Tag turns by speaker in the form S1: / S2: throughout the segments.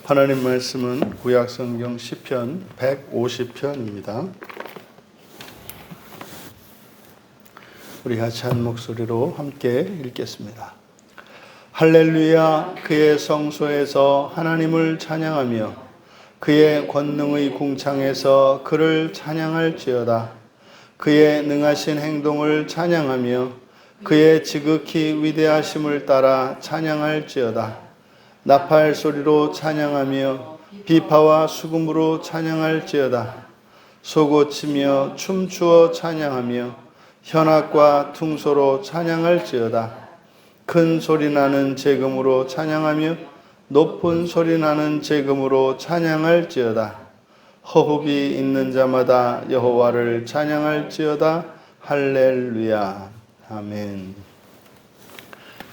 S1: 하나님 말씀은 구약성경 시편 150편입니다. 우리 같이 한 목소리로 함께 읽겠습니다. 할렐루야. 그의 성소에서 하나님을 찬양하며 그의 권능의 궁창에서 그를 찬양할지어다. 그의 능하신 행동을 찬양하며 그의 지극히 위대하심을 따라 찬양할지어다. 나팔 소리로 찬양하며 비파와 수금으로 찬양할지어다. 소고치며 춤추어 찬양하며 현악과 퉁소로 찬양할지어다. 큰 소리 나는 제금으로 찬양하며 높은 소리 나는 제금으로 찬양할지어다. 허흡이 있는 자마다 여호와를 찬양할지어다. 할렐루야. 아멘.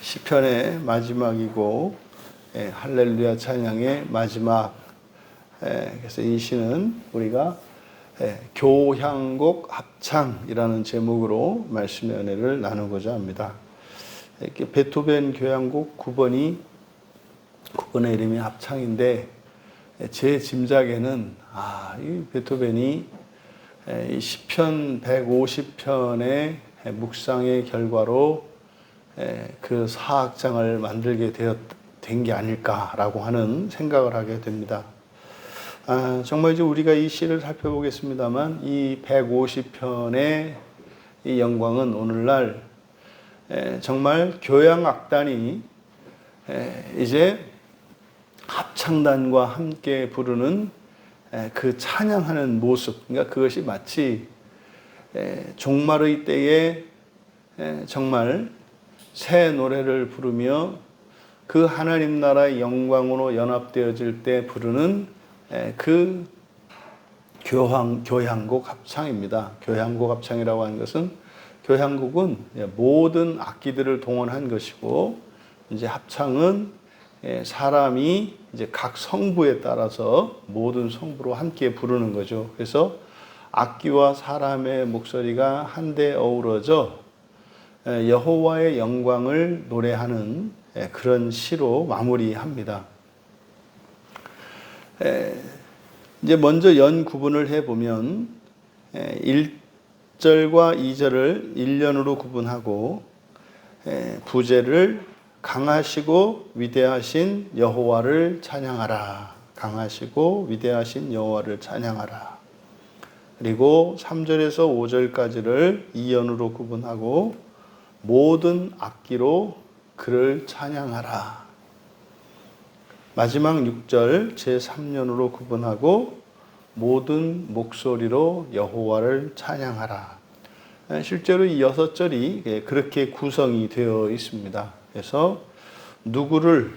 S1: 시편의 마지막이고 할렐루야 찬양의 마지막. 그래서 이 시는 우리가 교향곡 합창이라는 제목으로 말씀의 은혜를 나누고자 합니다. 이렇게 베토벤 교향곡 9번의 이름이 합창인데, 제 짐작에는 이 베토벤이 이 시편 150편의 묵상의 결과로 그 사악장을 만들게 된 게 아닐까라고 하는 생각을 하게 됩니다. 정말 이제 우리가 이 시를 살펴보겠습니다만, 이 150편의 이 영광은 오늘날 정말 교향악단이 이제 합창단과 함께 부르는 그 찬양하는 모습, 그러니까 그것이 마치 종말의 때에 정말 새 노래를 부르며 그 하나님 나라의 영광으로 연합되어질 때 부르는 그 교향곡 합창입니다. 교향곡 합창이라고 하는 것은, 교향곡은 모든 악기들을 동원한 것이고, 이제 합창은 사람이 이제 각 성부에 따라서 모든 성부로 함께 부르는 거죠. 그래서 악기와 사람의 목소리가 한데 어우러져 여호와의 영광을 노래하는 그런 시로 마무리합니다. 이제 먼저 연 구분을 해보면 1절과 2절을 1년으로 구분하고, 부제를 강하시고 위대하신 여호와를 찬양하라. 강하시고 위대하신 여호와를 찬양하라. 그리고 3절에서 5절까지를 2연으로 구분하고, 모든 악기로 그를 찬양하라. 마지막 6절 제3년으로 구분하고, 모든 목소리로 여호와를 찬양하라. 실제로 이 6절이 그렇게 구성이 되어 있습니다. 그래서 누구를,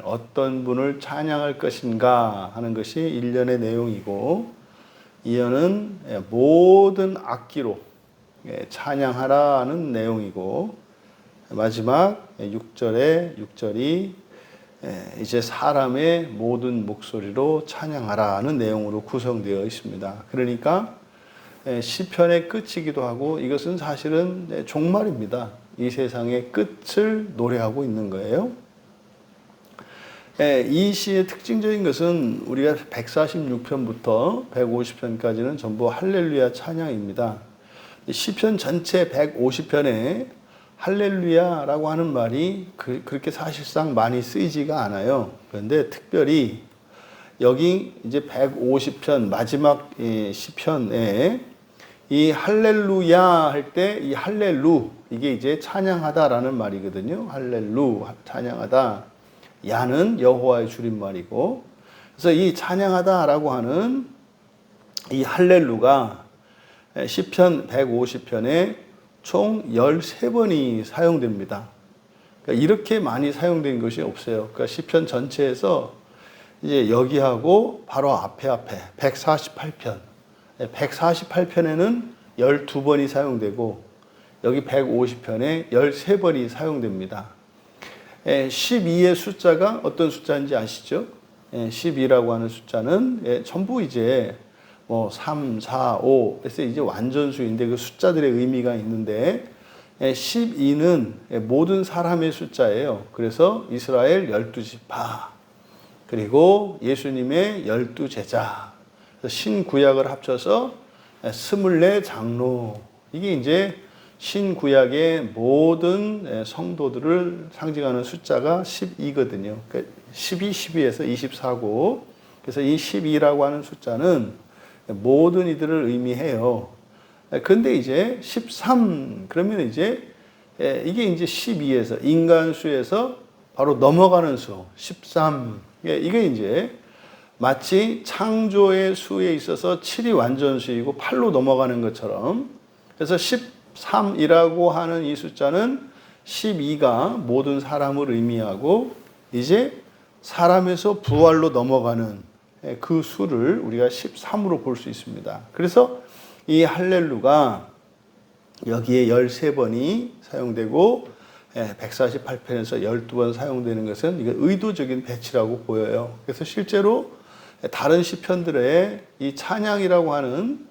S1: 어떤 분을 찬양할 것인가 하는 것이 1년의 내용이고, 2년은 모든 악기로 찬양하라는 내용이고, 마지막 6절이 이제 사람의 모든 목소리로 찬양하라는 내용으로 구성되어 있습니다. 그러니까 시편의 끝이기도 하고, 이것은 사실은 종말입니다. 이 세상의 끝을 노래하고 있는 거예요. 이 시의 특징적인 것은 우리가 146편부터 150편까지는 전부 할렐루야 찬양입니다. 시편 전체 150편에 할렐루야라고 하는 말이 그렇게 사실상 많이 쓰이지가 않아요. 그런데 특별히 여기 이제 150편 마지막 시편에 이 할렐루야 할 때, 이 할렐루, 이게 이제 찬양하다라는 말이거든요. 할렐루, 찬양하다. 야는 여호와의 줄임말이고, 그래서 이 찬양하다라고 하는 이 할렐루가 시편 150편에 총 13번이 사용됩니다. 그러니까 이렇게 많이 사용된 것이 없어요. 그러니까 시편 전체에서 이제 여기하고 바로 앞에 148편. 148편에는 12번이 사용되고, 여기 150편에 13번이 사용됩니다. 12의 숫자가 어떤 숫자인지 아시죠? 12라고 하는 숫자는 전부 이제 3, 4, 5, 그래서 이제 완전수인데 그 숫자들의 의미가 있는데, 12는 모든 사람의 숫자예요. 그래서 이스라엘 12지파, 그리고 예수님의 12제자, 신구약을 합쳐서 24장로. 이게 이제 신구약의 모든 성도들을 상징하는 숫자가 12거든요. 그러니까 12, 12에서 24고, 그래서 이 12라고 하는 숫자는 모든 이들을 의미해요. 근데 이제 13, 그러면 이제 이게 이제 12에서, 인간수에서 바로 넘어가는 수, 13. 이게 이제 마치 창조의 수에 있어서 7이 완전수이고 8로 넘어가는 것처럼, 그래서 13이라고 하는 이 숫자는 12가 모든 사람을 의미하고, 이제 사람에서 부활로 넘어가는 그 수를 우리가 13으로 볼 수 있습니다. 그래서 이 할렐루가 여기에 13번이 사용되고 148편에서 12번 사용되는 것은 이게 의도적인 배치라고 보여요. 그래서 실제로 다른 시편들의 이 찬양이라고 하는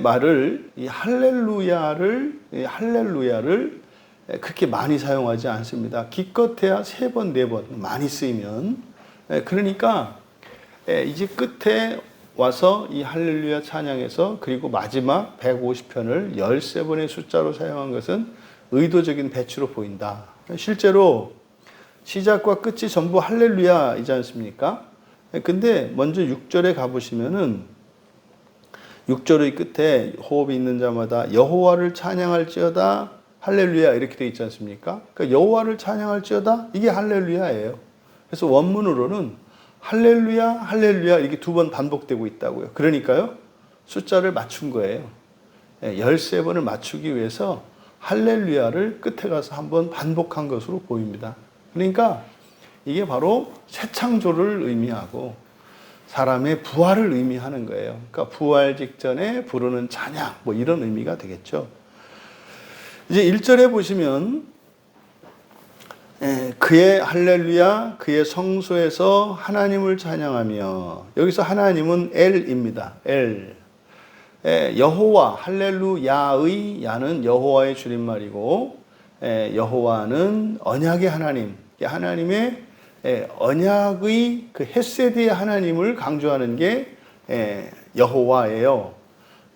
S1: 말을, 이 할렐루야를 그렇게 많이 사용하지 않습니다. 기껏해야 3번, 4번 많이 쓰이면. 그러니까 이제 끝에 와서 이 할렐루야 찬양에서 그리고 마지막 150편을 13번의 숫자로 사용한 것은 의도적인 배치로 보인다. 실제로 시작과 끝이 전부 할렐루야이지 않습니까? 근데 먼저 6절에 가보시면은 6절의 끝에 호흡이 있는 자마다 여호와를 찬양할지어다 할렐루야 이렇게 되어 있지 않습니까? 그러니까 여호와를 찬양할지어다 이게 할렐루야예요. 그래서 원문으로는 할렐루야 할렐루야 이게 2번 반복되고 있다고요. 그러니까요 숫자를 맞춘 거예요. 13번을 맞추기 위해서 할렐루야를 끝에 가서 한번 반복한 것으로 보입니다. 그러니까 이게 바로 새 창조를 의미하고 사람의 부활을 의미하는 거예요. 그러니까 부활 직전에 부르는 찬양 뭐 이런 의미가 되겠죠. 이제 1절에 보시면 그의 할렐루야 그의 성소에서 하나님을 찬양하며, 여기서 하나님은 엘입니다. 엘. 여호와 할렐루야의 야는 여호와의 줄임말이고, 여호와는 언약의 하나님, 하나님의 언약의 그 헤세드의 하나님을 강조하는 게 여호와예요.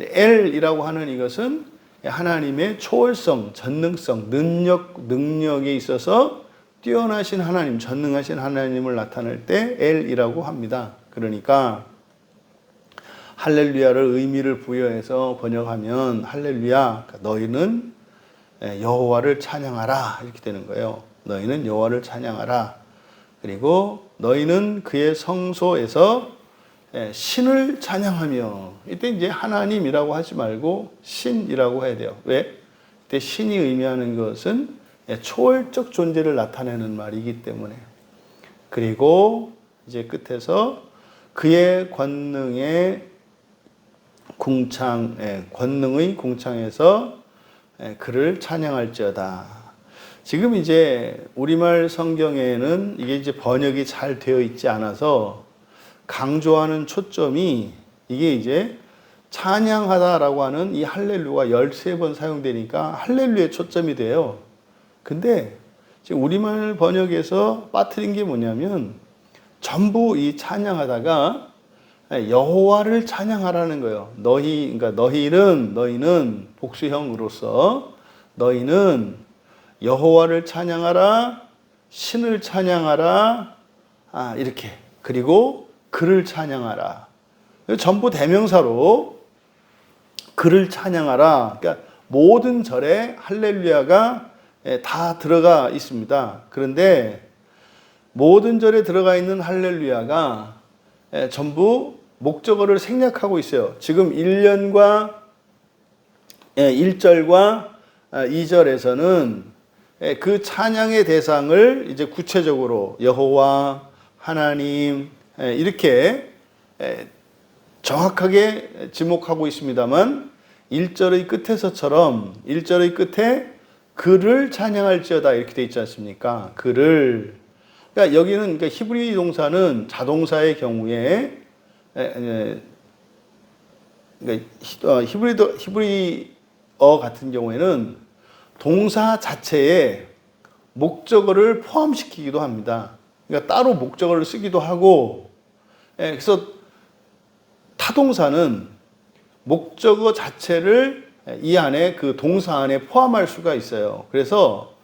S1: 엘이라고 하는 이것은 하나님의 초월성, 전능성, 능력에 있어서 뛰어나신 하나님, 전능하신 하나님을 나타낼 때 엘이라고 합니다. 그러니까 할렐루야를 의미를 부여해서 번역하면 할렐루야, 너희는 여호와를 찬양하라 이렇게 되는 거예요. 너희는 여호와를 찬양하라. 그리고 너희는 그의 성소에서 신을 찬양하며, 이때 이제 하나님이라고 하지 말고 신이라고 해야 돼요. 왜? 이때 신이 의미하는 것은 초월적 존재를 나타내는 말이기 때문에. 그리고 이제 끝에서 그의 권능의 궁창에서 그를 찬양할지어다. 지금 이제 우리말 성경에는 이게 이제 번역이 잘 되어 있지 않아서 강조하는 초점이 이게 이제 찬양하다라고 하는 이 할렐루가 13번 사용되니까 할렐루에 초점이 돼요. 근데 지금 우리말 번역에서 빠뜨린 게 뭐냐면 전부 이 찬양하다가 여호와를 찬양하라는 거예요. 그러니까 너희는 복수형으로서 너희는 여호와를 찬양하라, 신을 찬양하라, 이렇게. 그리고 그를 찬양하라. 전부 대명사로 그를 찬양하라. 그러니까 모든 절에 할렐루야가 다 들어가 있습니다. 그런데 모든 절에 들어가 있는 할렐루야가 전부 목적어를 생략하고 있어요. 지금 1절과 2절에서는 그 찬양의 대상을 이제 구체적으로 여호와, 하나님 이렇게 정확하게 지목하고 있습니다만 1절의 끝에서처럼 1절의 끝에 그를 찬양할지어다 이렇게 돼 있지 않습니까? 그를. 그러니까 여기는 그러니까 히브리 동사는 자동사의 경우에 그러니까 히브리어 같은 경우에는 동사 자체에 목적어를 포함시키기도 합니다. 그러니까 따로 목적어를 쓰기도 하고, 그래서 타동사는 목적어 자체를 이 안에 그 동사 안에 포함할 수가 있어요. 그래서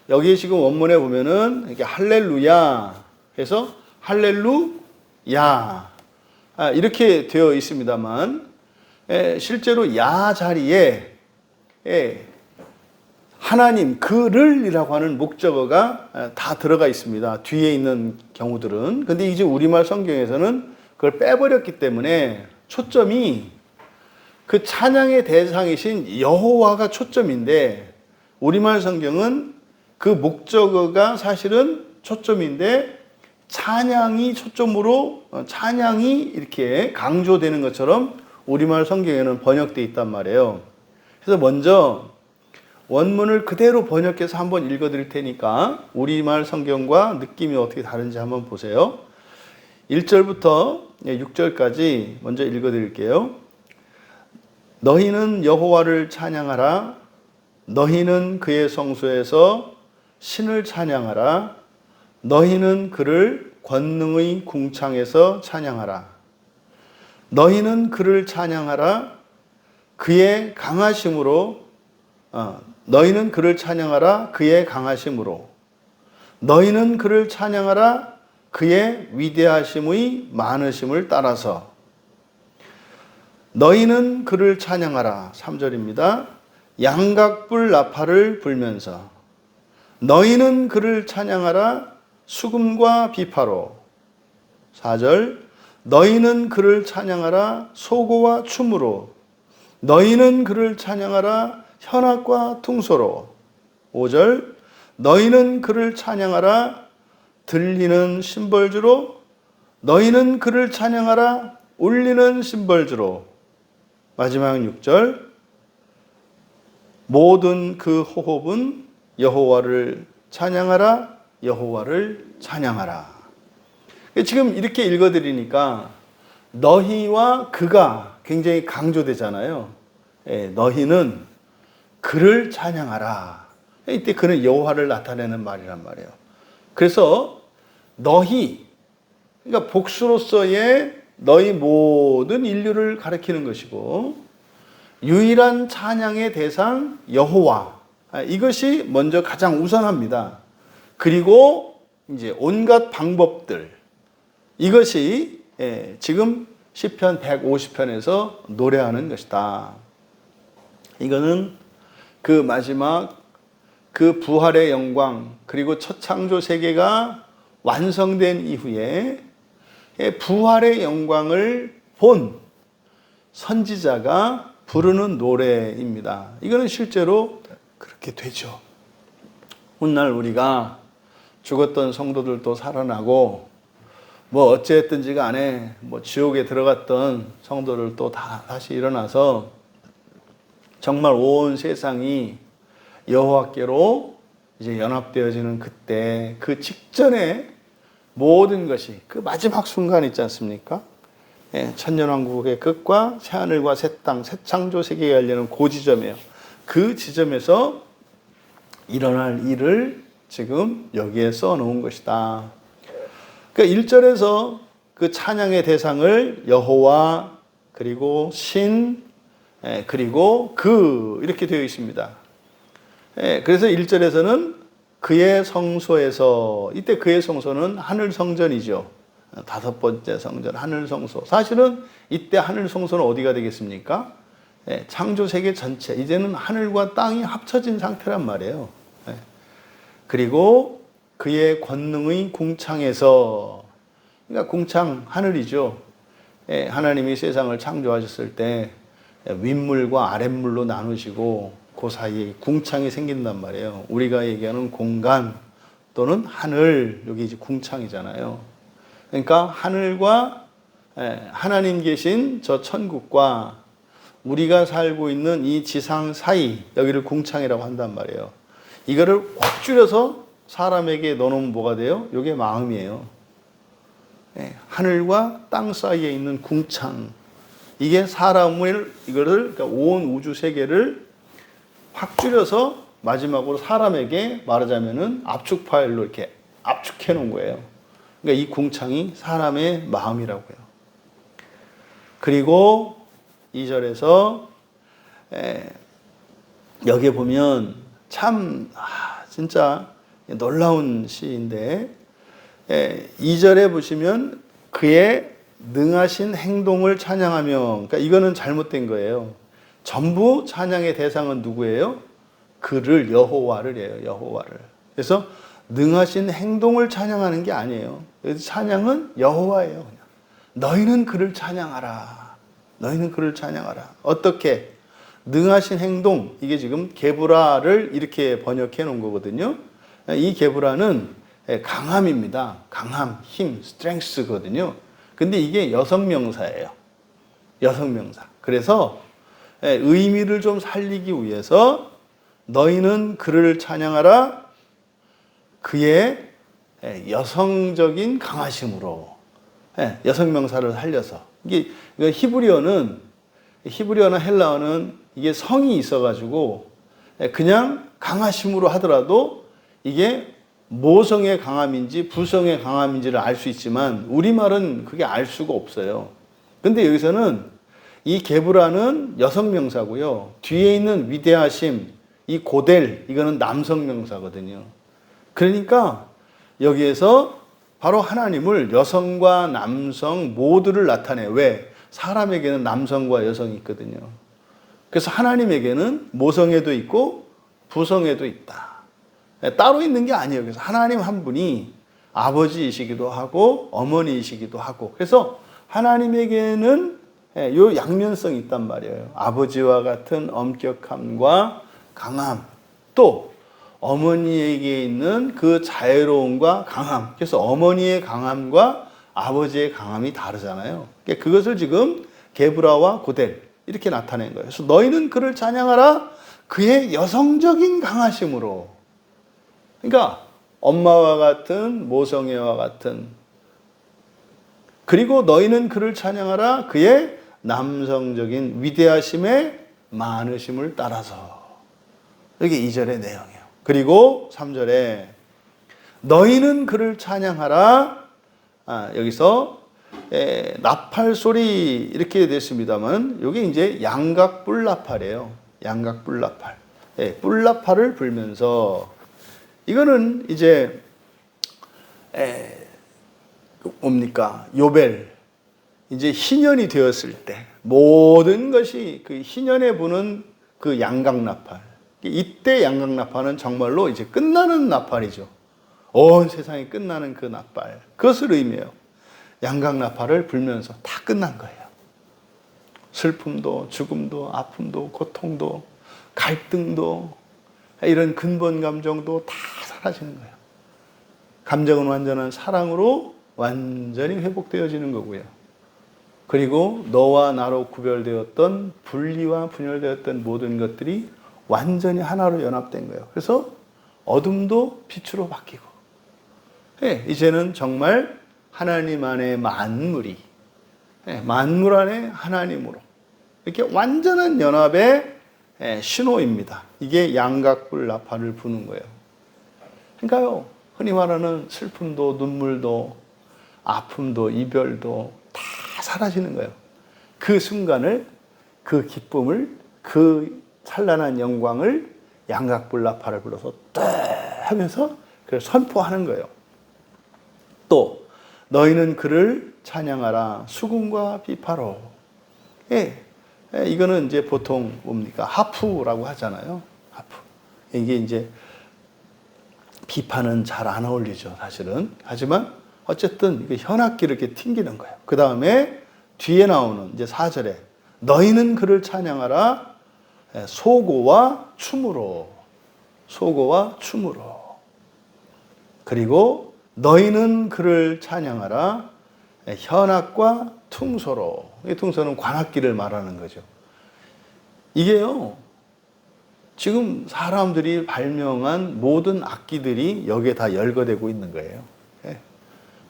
S1: 여기 지금 원문에 보면은 이렇게 할렐루야 해서 할렐루야 이렇게 되어 있습니다만, 실제로 야 자리에 하나님 그를이라고 하는 목적어가 다 들어가 있습니다. 뒤에 있는 경우들은. 근데 이제 우리말 성경에서는 그걸 빼버렸기 때문에 초점이 그 찬양의 대상이신 여호와가 초점인데, 우리말 성경은 그 목적어가 사실은 초점인데 찬양이 초점으로 찬양이 이렇게 강조되는 것처럼 우리말 성경에는 번역되어 있단 말이에요. 그래서 먼저 원문을 그대로 번역해서 한번 읽어드릴 테니까 우리말 성경과 느낌이 어떻게 다른지 한번 보세요. 1절부터 6절까지 먼저 읽어드릴게요. 너희는 여호와를 찬양하라. 너희는 그의 성소에서 신을 찬양하라. 너희는 그를 권능의 궁창에서 찬양하라. 너희는 그를 찬양하라. 그의 강하심으로 너희는 그를 찬양하라. 그의 강하심으로. 너희는 그를 찬양하라. 그의 위대하심의 많으심을 따라서. 너희는 그를 찬양하라. 3절입니다. 양각불 나팔을 불면서. 너희는 그를 찬양하라. 수금과 비파로. 4절. 너희는 그를 찬양하라. 소고와 춤으로. 너희는 그를 찬양하라. 현악과 퉁소로. 5절. 너희는 그를 찬양하라. 들리는 심벌주로. 너희는 그를 찬양하라. 울리는 심벌주로. 마지막 6절. 모든 그 호흡은 여호와를 찬양하라. 여호와를 찬양하라. 지금 이렇게 읽어드리니까 너희와 그가 굉장히 강조되잖아요. 너희는 그를 찬양하라. 이때 그는 여호와를 나타내는 말이란 말이에요. 그래서 너희, 그러니까 복수로서의 너희 모든 인류를 가리키는 것이고, 유일한 찬양의 대상 여호와, 이것이 먼저 가장 우선합니다. 그리고 이제 온갖 방법들, 이것이 지금 시편 150편에서 노래하는 것이다. 이거는 그 마지막 그 부활의 영광, 그리고 첫 창조 세계가 완성된 이후에 부활의 영광을 본 선지자가 부르는 노래입니다. 이거는 실제로 그렇게 되죠. 훗날 우리가 죽었던 성도들도 살아나고, 뭐 어찌했든지 간에 뭐 지옥에 들어갔던 성도들도 다 다시 일어나서 정말 온 세상이 여호와께로 이제 연합되어지는 그때, 그 직전에 모든 것이 그 마지막 순간 있지 않습니까? 천년왕국의 끝과 새하늘과 새 땅, 새 창조 세계가 열리는 그 지점이에요. 그 지점에서 일어날 일을 지금 여기에 써놓은 것이다. 그러니까 1절에서 그 찬양의 대상을 여호와, 그리고 신, 그리고 그 이렇게 되어 있습니다. 그래서 1절에서는 그의 성소에서, 이때 그의 성소는 하늘 성전이죠. 5번째 성전 하늘 성소. 사실은 이때 하늘 성소는 어디가 되겠습니까? 창조 세계 전체, 이제는 하늘과 땅이 합쳐진 상태란 말이에요. 그리고 그의 권능의 궁창에서, 그러니까 궁창 하늘이죠. 하나님이 세상을 창조하셨을 때 윗물과 아랫물로 나누시고 그 사이에 궁창이 생긴단 말이에요. 우리가 얘기하는 공간 또는 하늘, 여기 이제 궁창이잖아요. 그러니까 하늘과 하나님 계신 저 천국과 우리가 살고 있는 이 지상 사이, 여기를 궁창이라고 한단 말이에요. 이거를 확 줄여서 사람에게 넣어놓으면 뭐가 돼요? 이게 마음이에요. 하늘과 땅 사이에 있는 궁창. 이게 사람을, 이거를, 그러니까 온 우주 세계를 확 줄여서 마지막으로 사람에게 말하자면은 압축 파일로 이렇게 압축해 놓은 거예요. 그러니까 이 궁창이 사람의 마음이라고요. 그리고 2절에서 여기에 보면 참 진짜 놀라운 시인데 2절에 보시면 그의 능하신 행동을 찬양하며, 그러니까 이거는 잘못된 거예요. 전부 찬양의 대상은 누구예요? 그를, 여호와를 해요. 여호와를. 그래서 능하신 행동을 찬양하는 게 아니에요. 그래서 찬양은 여호와예요. 그냥. 너희는 그를 찬양하라. 너희는 그를 찬양하라. 어떻게? 능하신 행동, 이게 지금 게브라를 이렇게 번역해 놓은 거거든요. 이 게브라는 강함입니다. 강함, 힘, strength거든요. 근데 이게 여성명사예요. 여성명사. 그래서 의미를 좀 살리기 위해서 너희는 그를 찬양하라. 그의 여성적인 강하심으로 여성명사를 살려서, 이게 히브리어나 헬라어는 이게 성이 있어가지고 그냥 강하심으로 하더라도 이게 모성의 강함인지 부성의 강함인지를 알 수 있지만 우리말은 그게 알 수가 없어요. 근데 여기서는 이 게브라는 여성명사고요. 뒤에 있는 위대하심, 이 고델, 이거는 남성명사거든요. 그러니까 여기에서 바로 하나님을 여성과 남성 모두를 나타내요. 왜? 사람에게는 남성과 여성이 있거든요. 그래서 하나님에게는 모성애도 있고 부성애도 있다. 따로 있는 게 아니에요. 그래서 하나님 한 분이 아버지이시기도 하고 어머니이시기도 하고, 그래서 하나님에게는 요 양면성이 있단 말이에요. 아버지와 같은 엄격함과 강함, 또 어머니에게 있는 그 자애로움과 강함. 그래서 어머니의 강함과 아버지의 강함이 다르잖아요. 그것을 지금 게브라와 고델 이렇게 나타낸 거예요. 그래서 너희는 그를 찬양하라. 그의 여성적인 강하심으로. 그러니까 엄마와 같은 모성애와 같은, 그리고 너희는 그를 찬양하라. 그의 남성적인 위대하심의 많으심을 따라서. 이게 2절의 내용이에요. 그리고 3절에 너희는 그를 찬양하라. 여기서 나팔 소리 이렇게 됐습니다만 이게 이제 양각 뿔나팔이에요. 양각 뿔나팔. 뿔나팔을 불면서, 이거는 이제 뭡니까? 요벨, 이제 희년이 되었을 때 모든 것이 그 희년에 부는 그 양각 나팔. 이때 양각 나팔은 정말로 이제 끝나는 나팔이죠. 온 세상이 끝나는 그 나팔. 그것을 의미해요. 양각 나팔을 불면서 다 끝난 거예요. 슬픔도, 죽음도, 아픔도, 고통도, 갈등도, 이런 근본 감정도 다 사라지는 거예요. 감정은 완전한 사랑으로 완전히 회복되어지는 거고요. 그리고 너와 나로 구별되었던, 분리와 분열되었던 모든 것들이 완전히 하나로 연합된 거예요. 그래서 어둠도 빛으로 바뀌고, 이제는 정말 하나님 안에 만물이, 만물 안에 하나님으로 이렇게 완전한 연합의 신호입니다. 이게 양각불 나팔을 부는 거예요. 그러니까요, 흔히 말하는 슬픔도 눈물도 아픔도 이별도 다 사라지는 거예요. 그 순간을, 그 기쁨을, 그 찬란한 영광을 양각불 나팔을 불러서 딱 하면서 그걸 선포하는 거예요. 또 너희는 그를 찬양하라. 수금과 비파로. 이거는 이제 보통 뭡니까? 하프라고 하잖아요. 하프. 이게 이제 비파는 잘 안 어울리죠, 사실은. 하지만 어쨌든 이게 현악기를 이렇게 튕기는 거예요. 그 다음에 뒤에 나오는 이제 4절에 너희는 그를 찬양하라. 소고와 춤으로. 소고와 춤으로. 그리고 너희는 그를 찬양하라. 현악과 퉁소로. 이 퉁소는 관악기를 말하는 거죠. 이게요, 지금 사람들이 발명한 모든 악기들이 여기에 다 열거되고 있는 거예요.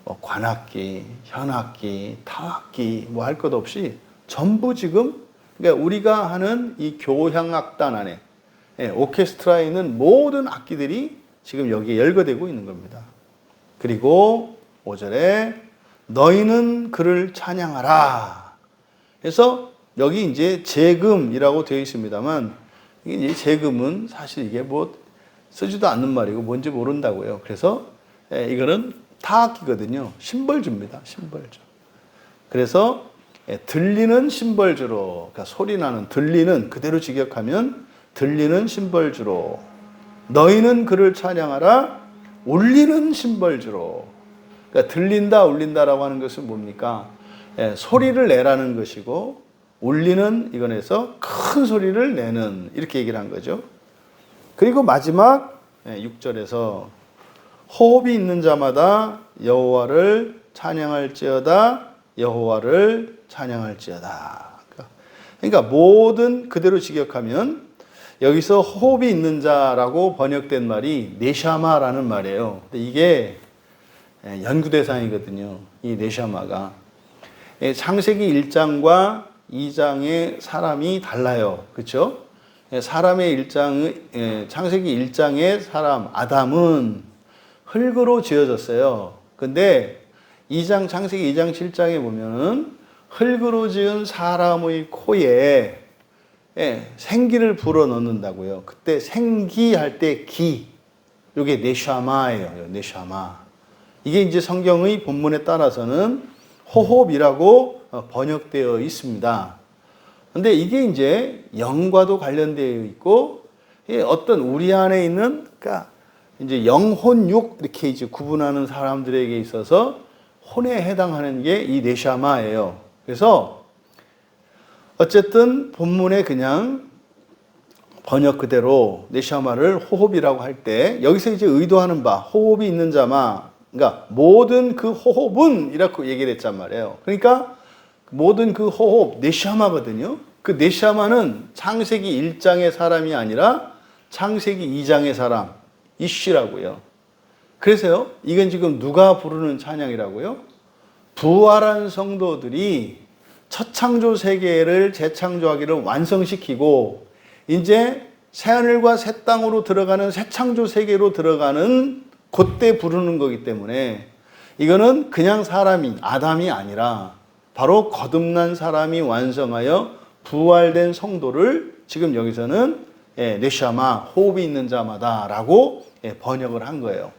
S1: 뭐 관악기, 현악기, 타악기 뭐 할 것 없이 전부 지금, 그러니까 우리가 하는 이 교향악단 안에, 오케스트라에 있는 모든 악기들이 지금 여기에 열거되고 있는 겁니다. 그리고 5절에 너희는 그를 찬양하라. 그래서 여기 이제 재금이라고 되어 있습니다만 이게 이제 재금은 사실 이게 뭐 쓰지도 않는 말이고 뭔지 모른다고요. 그래서 이거는 타악기거든요. 심벌주입니다. 심벌주. 그래서 들리는 심벌주로, 그러니까 소리 나는 들리는 그대로 직역하면 들리는 심벌주로 너희는 그를 찬양하라. 울리는 심벌주로. 그러니까 들린다 울린다라고 하는 것은 뭡니까? 소리를 내라는 것이고 울리는 이건에서 큰 소리를 내는 이렇게 얘기를 한 거죠. 그리고 마지막 6절에서 호흡이 있는 자마다 여호와를 찬양할지어다. 여호와를 찬양할지어다. 그러니까 모든 그대로 직역하면 여기서 호흡이 있는 자라고 번역된 말이 네샤마라는 말이에요. 근데 이게 연구 대상이거든요. 이 네샤마가 창세기 1장과 2장의 사람이 달라요. 그렇죠? 사람의 창세기 1장의 사람 아담은 흙으로 지어졌어요. 근데 창세기 2장 7장에 보면은 흙으로 지은 사람의 코에 생기를 불어 넣는다고요. 그때 생기할 때 기, 이게 네샤마예요. 네샤마. 이게 이제 성경의 본문에 따라서는 호흡이라고 번역되어 있습니다. 근데 이게 이제 영과도 관련되어 있고 어떤 우리 안에 있는 그러니까 이제 영혼 육 이렇게 이제 구분하는 사람들에게 있어서 혼에 해당하는 게 이 네샤마예요. 그래서 어쨌든 본문에 그냥 번역 그대로 네샤마를 호흡이라고 할 때 여기서 이제 의도하는 바 호흡이 있는 자마, 그러니까 모든 그 호흡은 이라고 얘기를 했단 말이에요. 그러니까 모든 그 호흡 네샤마거든요. 그 네샤마는 창세기 1장의 사람이 아니라 창세기 2장의 사람 이쉬라고요. 그래서요, 이건 지금 누가 부르는 찬양이라고요? 부활한 성도들이 첫 창조 세계를 재창조하기를 완성시키고 이제 새하늘과 새 땅으로 들어가는 새 창조 세계로 들어가는 그때 부르는 거기 때문에 이거는 그냥 사람이 아담이 아니라 바로 거듭난 사람이 완성하여 부활된 성도를 지금 여기서는 네샤마 호흡이 있는 자마다라고 번역을 한 거예요.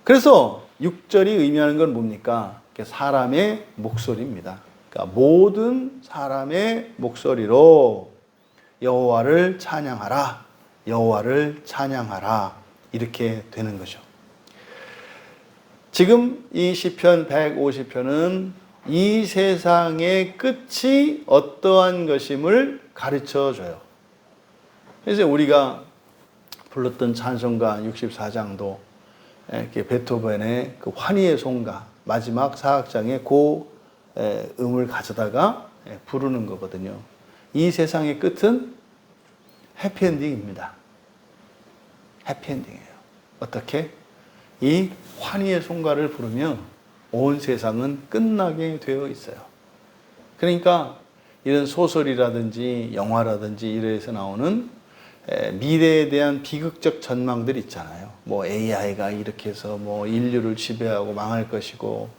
S1: 그래서 6절이 의미하는 건 뭡니까? 사람의 목소리입니다. 그러니까 모든 사람의 목소리로 여호와를 찬양하라. 여호와를 찬양하라. 이렇게 되는 거죠. 지금 이 시편 150편은 이 세상의 끝이 어떠한 것임을 가르쳐 줘요. 그래서 우리가 불렀던 찬송가 64장도 베토벤의 그 환희의 송가 마지막 사악장의 그 음을 가져다가 부르는 거거든요. 이 세상의 끝은 해피엔딩입니다. 해피엔딩이에요. 어떻게? 이 환희의 송가를 부르면 온 세상은 끝나게 되어 있어요. 그러니까 이런 소설이라든지 영화라든지 이래서 나오는 미래에 대한 비극적 전망들 있잖아요. 뭐 AI가 이렇게 해서 뭐 인류를 지배하고 망할 것이고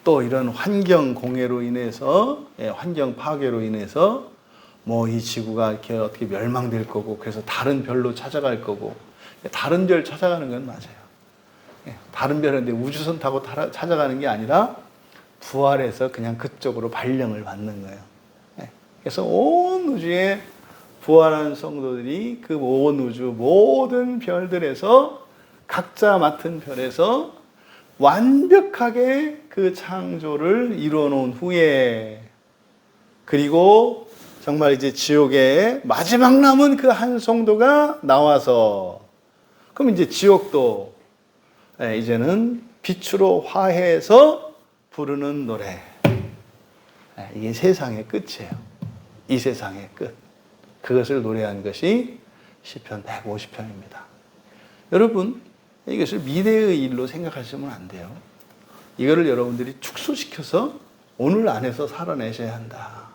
S1: 또 이런 환경 공해로 인해서 환경 파괴로 인해서 뭐 이 지구가 이렇게 어떻게 멸망될 거고 그래서 다른 별로 찾아갈 거고 다른 별 찾아가는 건 맞아요. 다른 별인데 우주선 타고 찾아가는 게 아니라 부활해서 그냥 그쪽으로 발령을 받는 거예요. 그래서 온 우주에 부활한 성도들이 그 온 우주 모든 별들에서 각자 맡은 별에서 완벽하게 그 창조를 이루어 놓은 후에 그리고 정말 이제 지옥에 마지막 남은 그 한 성도가 나와서 그럼 이제 지옥도 이제는 빛으로 화해해서 부르는 노래. 이게 세상의 끝이에요. 이 세상의 끝. 그것을 노래한 것이 시편 150편입니다. 여러분, 이것을 미래의 일로 생각하시면 안 돼요. 이거를 여러분들이 축소시켜서 오늘 안에서 살아내셔야 한다.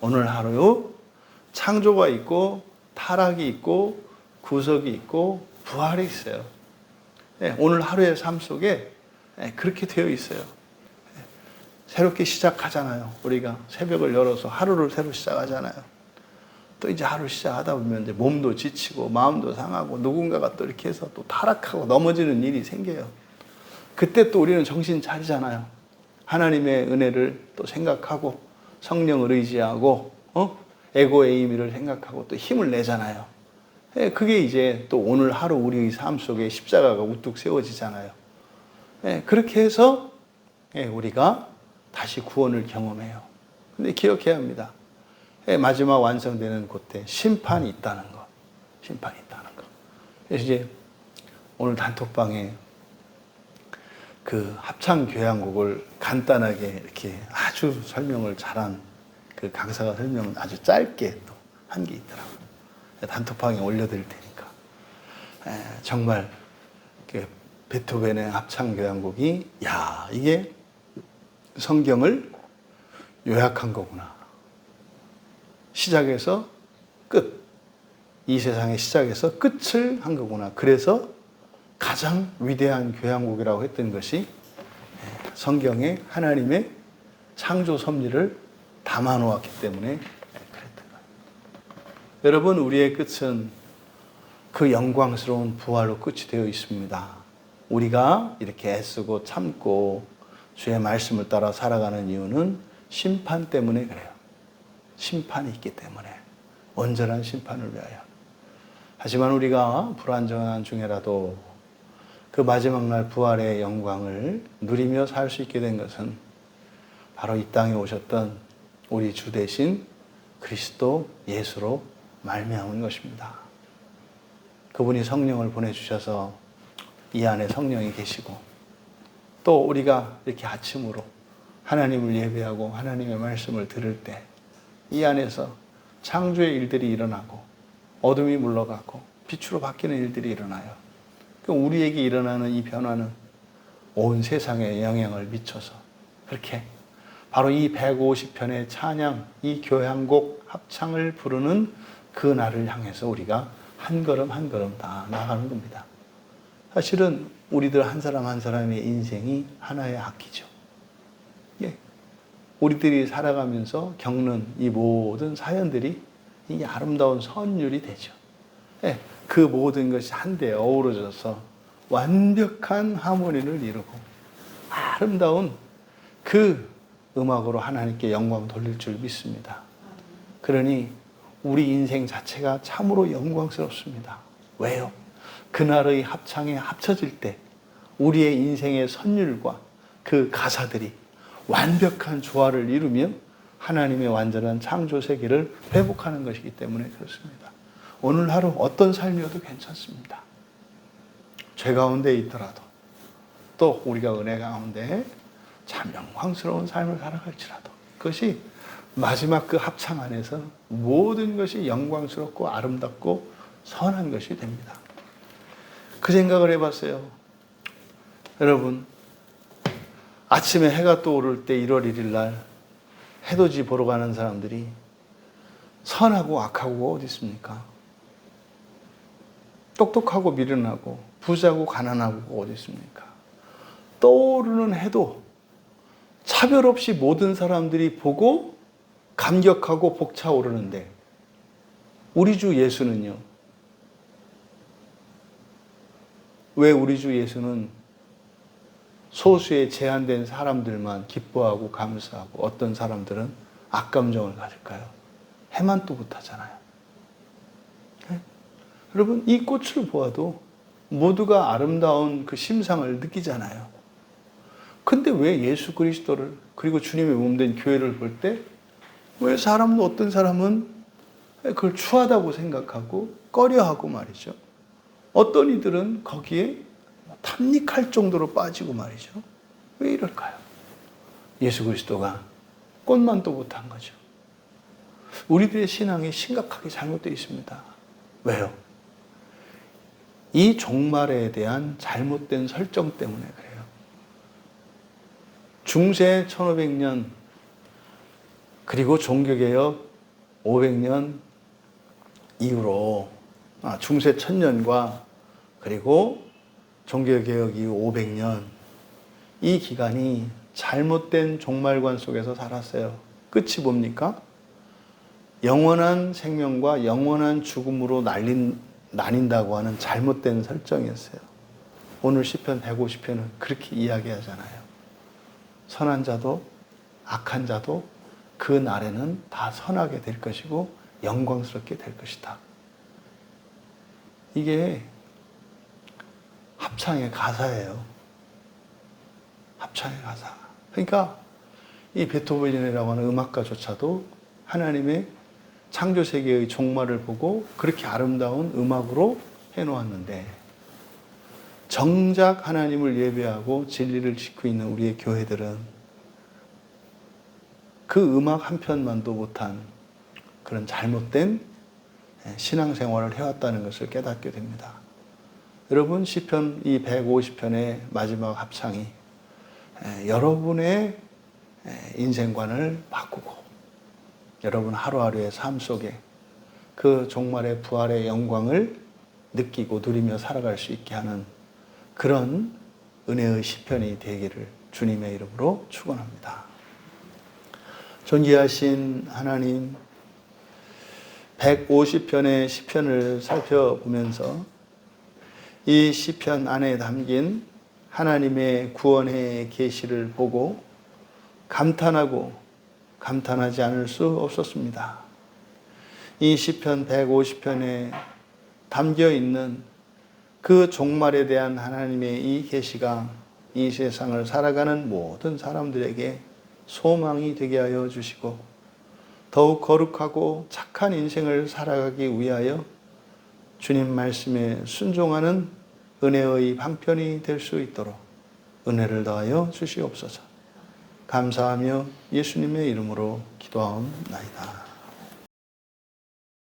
S1: 오늘 하루 창조가 있고 타락이 있고 구속이 있고 부활이 있어요. 오늘 하루의 삶 속에 그렇게 되어 있어요. 새롭게 시작하잖아요. 우리가 새벽을 열어서 하루를 새로 시작하잖아요. 또 이제 하루 시작하다 보면 이제 몸도 지치고 마음도 상하고 누군가가 또 이렇게 해서 또 타락하고 넘어지는 일이 생겨요. 그때 또 우리는 정신 차리잖아요. 하나님의 은혜를 또 생각하고 성령을 의지하고 에고의 의미를 생각하고 또 힘을 내잖아요. 그게 이제 또 오늘 하루 우리의 삶 속에 십자가가 우뚝 세워지잖아요. 그렇게 해서 우리가 다시 구원을 경험해요. 근데 기억해야 합니다. 마지막 완성되는 그때 심판이 있다는 것. 심판이 있다는 것. 그래서 이제 오늘 단톡방에 그 합창교향곡을 간단하게 이렇게 아주 설명을 잘한 그 강사가 설명을 아주 짧게 또 한 게 있더라고요. 단톡방에 올려드릴 테니까. 정말 그 베토벤의 합창교향곡이 야 이게 성경을 요약한 거구나. 시작에서 끝. 이 세상의 시작에서 끝을 한 거구나. 그래서 가장 위대한 교향곡이라고 했던 것이 성경에 하나님의 창조 섭리를 담아 놓았기 때문에 그랬던 거예요. 여러분, 우리의 끝은 그 영광스러운 부활로 끝이 되어 있습니다. 우리가 이렇게 애쓰고 참고 주의 말씀을 따라 살아가는 이유는 심판 때문에 그래요. 심판이 있기 때문에. 온전한 심판을 위하여. 하지만 우리가 불완전한 중에라도 그 마지막 날 부활의 영광을 누리며 살 수 있게 된 것은 바로 이 땅에 오셨던 우리 주 대신 그리스도 예수로 말미암은 것입니다. 그분이 성령을 보내주셔서 이 안에 성령이 계시고 또 우리가 이렇게 아침으로 하나님을 예배하고 하나님의 말씀을 들을 때 이 안에서 창조의 일들이 일어나고 어둠이 물러가고 빛으로 바뀌는 일들이 일어나요. 우리에게 일어나는 이 변화는 온 세상에 영향을 미쳐서 그렇게 바로 이 150편의 찬양, 이 교향곡 합창을 부르는 그 날을 향해서 우리가 한 걸음 한 걸음 다 나가는 겁니다. 사실은 우리들 한 사람 한 사람의 인생이 하나의 악기죠. 우리들이 살아가면서 겪는 이 모든 사연들이 이 아름다운 선율이 되죠. 그 모든 것이 한데 어우러져서 완벽한 하모니를 이루고 아름다운 그 음악으로 하나님께 영광 돌릴 줄 믿습니다. 그러니 우리 인생 자체가 참으로 영광스럽습니다. 왜요? 그날의 합창에 합쳐질 때 우리의 인생의 선율과 그 가사들이 완벽한 조화를 이루며 하나님의 완전한 창조 세계를 회복하는 것이기 때문에 그렇습니다. 오늘 하루 어떤 삶이어도 괜찮습니다. 죄 가운데 있더라도 또 우리가 은혜 가운데 참 영광스러운 삶을 살아갈지라도 그것이 마지막 그 합창 안에서 모든 것이 영광스럽고 아름답고 선한 것이 됩니다. 그 생각을 해봤어요. 여러분, 아침에 해가 떠오를 때 1월 1일 날 해돋이 보러 가는 사람들이 선하고 악하고 어디 있습니까? 똑똑하고 미련하고 부자고 가난하고 어디 있습니까? 떠오르는 해도 차별 없이 모든 사람들이 보고 감격하고 벅차오르는데 우리 주 예수는요? 왜 우리 주 예수는 소수의 제한된 사람들만 기뻐하고 감사하고 어떤 사람들은 악감정을 가질까요? 해만 또 못하잖아요. 네? 여러분, 이 꽃을 보아도 모두가 아름다운 그 심상을 느끼잖아요. 근데 왜 예수 그리스도를 그리고 주님의 몸된 교회를 볼 때 왜 어떤 사람은 그걸 추하다고 생각하고 꺼려하고 말이죠. 어떤 이들은 거기에 탐닉할 정도로 빠지고 말이죠. 왜 이럴까요? 예수 그리스도가 꽃만 또 못한 거죠. 우리들의 신앙이 심각하게 잘못되어 있습니다. 왜요? 이 종말에 대한 잘못된 설정 때문에 그래요. 중세 1500년 그리고 종교개혁 500년 이후로 중세 1000년과 그리고 종교개혁 이후 500년 이 기간이 잘못된 종말관 속에서 살았어요. 끝이 뭡니까? 영원한 생명과 영원한 죽음으로 나뉜다고 하는 잘못된 설정이었어요. 오늘 시편 150편은 그렇게 이야기하잖아요. 선한 자도 악한 자도 그 날에는 다 선하게 될 것이고 영광스럽게 될 것이다. 이게 합창의 가사예요. 합창의 가사. 그러니까 이 베토벤이라고 하는 음악가조차도 하나님의 창조세계의 종말을 보고 그렇게 아름다운 음악으로 해놓았는데, 정작 하나님을 예배하고 진리를 지키고 있는 우리의 교회들은 그 음악 한 편만도 못한 그런 잘못된 신앙생활을 해왔다는 것을 깨닫게 됩니다. 여러분, 시편 이 150편의 마지막 합창이 여러분의 인생관을 바꾸고 여러분 하루하루의 삶 속에 그 종말의 부활의 영광을 느끼고 누리며 살아갈 수 있게 하는 그런 은혜의 시편이 되기를 주님의 이름으로 축원합니다. 존귀하신 하나님, 150편의 시편을 살펴보면서 이 시편 안에 담긴 하나님의 구원의 계시를 보고 감탄하고 감탄하지 않을 수 없었습니다. 이 시편 150편에 담겨 있는 그 종말에 대한 하나님의 이 계시가 이 세상을 살아가는 모든 사람들에게 소망이 되게 하여 주시고 더욱 거룩하고 착한 인생을 살아가기 위하여 주님 말씀에 순종하는 은혜의 방편이 될 수 있도록 은혜를 더하여 주시옵소서. 감사하며 예수님의 이름으로 기도하옵나이다.